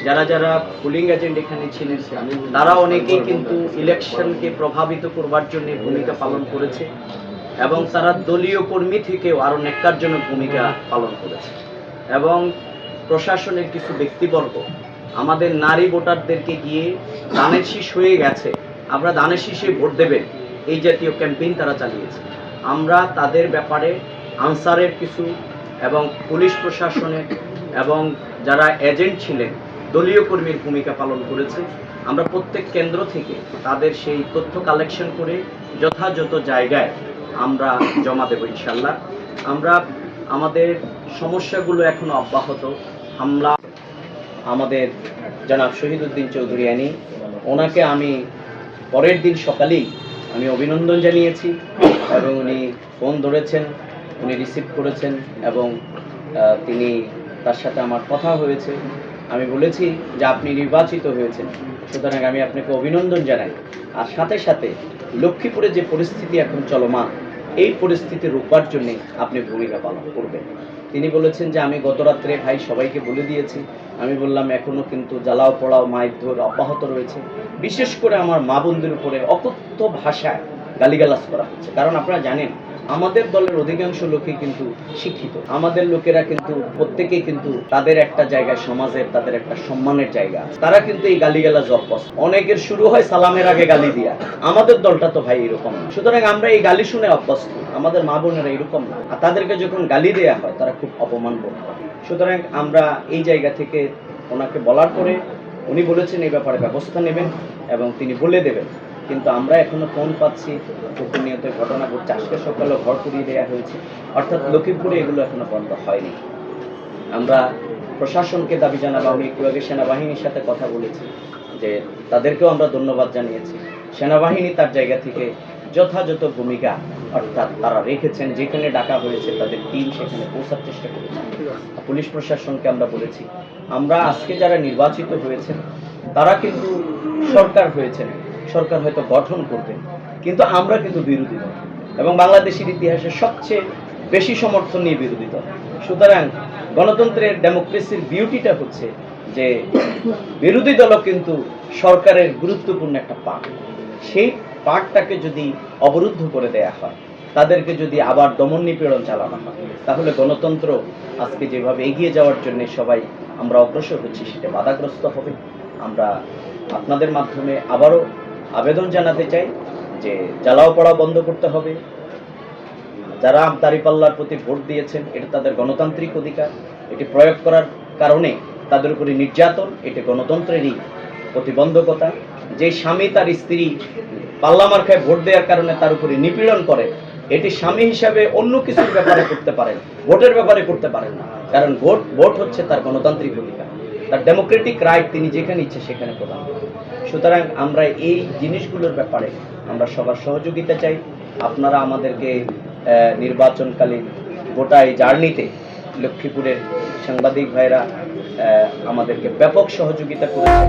যারা যারা polling agent এখানে ছিলেন তারা অনেকেই কিন্তু ইলেকশনকে প্রভাবিত করবার জন্য ভূমিকা পালন করেছে এবং তারা দলীয় কর্মী থেকেও আরও ন্যাক্কারজনক ভূমিকা পালন করেছে। এবং প্রশাসনের কিছু ব্যক্তিবর্গ আমাদের নারী ভোটারদেরকে গিয়ে দানের শীষ হয়ে গেছে, আমরা দানের শীষে ভোট দেবেন, এই জাতীয় ক্যাম্পেইন তারা চালিয়েছে। আমরা তাদের ব্যাপারে আনসারের কিছু এবং পুলিশ প্রশাসনের এবং যারা এজেন্ট ছিলেন দলীয় কর্মীর ভূমিকা পালন করেছে, আমরা প্রত্যেক কেন্দ্র থেকে তাদের সেই তথ্য কালেকশন করে যথাযথ জায়গায় আমরা জমা দেব ইনশাল্লাহ। আমরা আমাদের সমস্যাগুলো এখনো অব্যাহত। আমরা আমাদের জনাব শহীদউদ্দিন চৌধুরী আনি, ওনাকে আমি পরের দিন সকালেই আমি অভিনন্দন জানিয়েছি এবং উনি ফোন ধরেছেন, উনি রিসিভ করেছেন এবং তিনি তার সাথে আমার কথা হয়েছে। আমি বলেছি যে আপনি নির্বাচিত হয়েছেন, সুতরাং আমি আপনাকে অভিনন্দন জানাই। আর সাথে সাথে লক্ষ্মীপুরে যে পরিস্থিতি এখন চলমান, এই পরিস্থিতি রোকবার জন্যে আপনি ভূমিকা পালন করবেন। তিনি বলেছেন যে আমি গত রাত্রে ভাই সবাইকে বলে দিয়েছি। আমি বললাম এখনও কিন্তু জ্বালাও পোড়াও মারধর অব্যাহত রয়েছে, বিশেষ করে আমার মা বোনদের উপরে অকথ্য ভাষায় গালিগালাজ করা হচ্ছে। কারণ আপনারা জানেন আমাদের দলের অধিকাংশ লোকই কিন্তু শিক্ষিত, আমাদের লোকেরা কিন্তু প্রত্যেকেই কিন্তু তাদের একটা জায়গায় সমাজের তাদের একটা সম্মানের জায়গা, তারা কিন্তু এই গালিগালাজ অভ্যস্ত। অনেকের শুরু হয় সালামের আগে গালি দিয়া, আমাদের দলটা তো ভাই এরকম না। সুতরাং আমরা এই গালি শুনে অভ্যস্ত, আমাদের মা বোনেরা এরকম না। আর তাদেরকে যখন গালি দেয়া হয় তারা খুব অপমান বোধ করে। সুতরাং আমরা এই জায়গা থেকে ওনাকে বলার পরে উনি বলেছেন এই ব্যাপারে ব্যবস্থা নেবেন এবং তিনি বলে দেবেন। কিন্তু আমরা এখনো ফোন পাচ্ছি প্রতিনিয়ত ঘটনা ঘটছে। আজকে সকালেও ঘর পুড়িয়ে দেওয়া হয়েছে, অর্থাৎ লক্ষ্মীপুরে এগুলো এখনো বন্ধ হয়নি। আমরা প্রশাসনকে দাবি জানাবো, আমি একটু আগে সেনাবাহিনীর সাথে কথা বলেছি যে তাদেরকেও আমরা ধন্যবাদ জানিয়েছি। সেনাবাহিনী তার জায়গা থেকে যথাযথ ভূমিকা অর্থাৎ তারা রেখেছেন, যেখানে ডাকা হয়েছে তাদের টিম সেখানে পৌঁছার চেষ্টা করেছে। পুলিশ প্রশাসনকে আমরা বলেছি আমরা আজকে যারা নির্বাচিত হয়েছেন তারা কিন্তু সরকার হয়েছেন, সরকার হয়তো গঠন করবেন, কিন্তু আমরা কিন্তু বিরোধী দল এবং বাংলাদেশের ইতিহাসে সবচেয়ে বেশি সমর্থন নিয়ে বিরোধী দল। সুতরাং গণতন্ত্রের ডেমোক্রেসির বিউটিটা হচ্ছে যে বিরোধী দলও কিন্তু সরকারের গুরুত্বপূর্ণ একটা পার্ট। সেই পার্টটাকে যদি অবরুদ্ধ করে দেয়া হয়, তাদেরকে যদি আবার দমন নিপীড়ন চালানো হয়, তাহলে গণতন্ত্র আজকে যেভাবে এগিয়ে যাওয়ার জন্য সবাই আমরা অগ্রসর হচ্ছি সেটা বাধাগ্রস্ত হবে। আমরা আপনাদের মাধ্যমে আবারও আবেদন জানাতে চাই যে জ্বালাও পড়া বন্ধ করতে হবে। যারা দাঁড়িপাল্লার প্রতি ভোট দিয়েছেন এটা তাদের গণতান্ত্রিক অধিকার, এটি প্রয়োগ করার কারণে তাদের উপরে নির্যাতন, এটি গণতন্ত্রেরই প্রতিবন্ধকতা। যে স্বামী তার স্ত্রী পাল্লা মার্কায় ভোট দেওয়ার কারণে তার উপরে নিপীড়ন করে, এটি স্বামী হিসাবে অন্য কিছুর ব্যাপারে করতে পারেন, ভোটের ব্যাপারে করতে পারেন না। কারণ ভোট হচ্ছে তার গণতান্ত্রিক অধিকার, তার ডেমোক্রেটিক রাইট, তিনি যেখানে ইচ্ছে সেখানে প্রদান করেন। সুতরাং আমরা এই জিনিসগুলোর ব্যাপারে আমরা সবার সহযোগিতা চাই। আপনারা আমাদেরকে নির্বাচনকালীন গোটা এই জার্নিতে লক্ষ্মীপুরের সাংবাদিক ভাইরা আমাদেরকে ব্যাপক সহযোগিতা করেছে।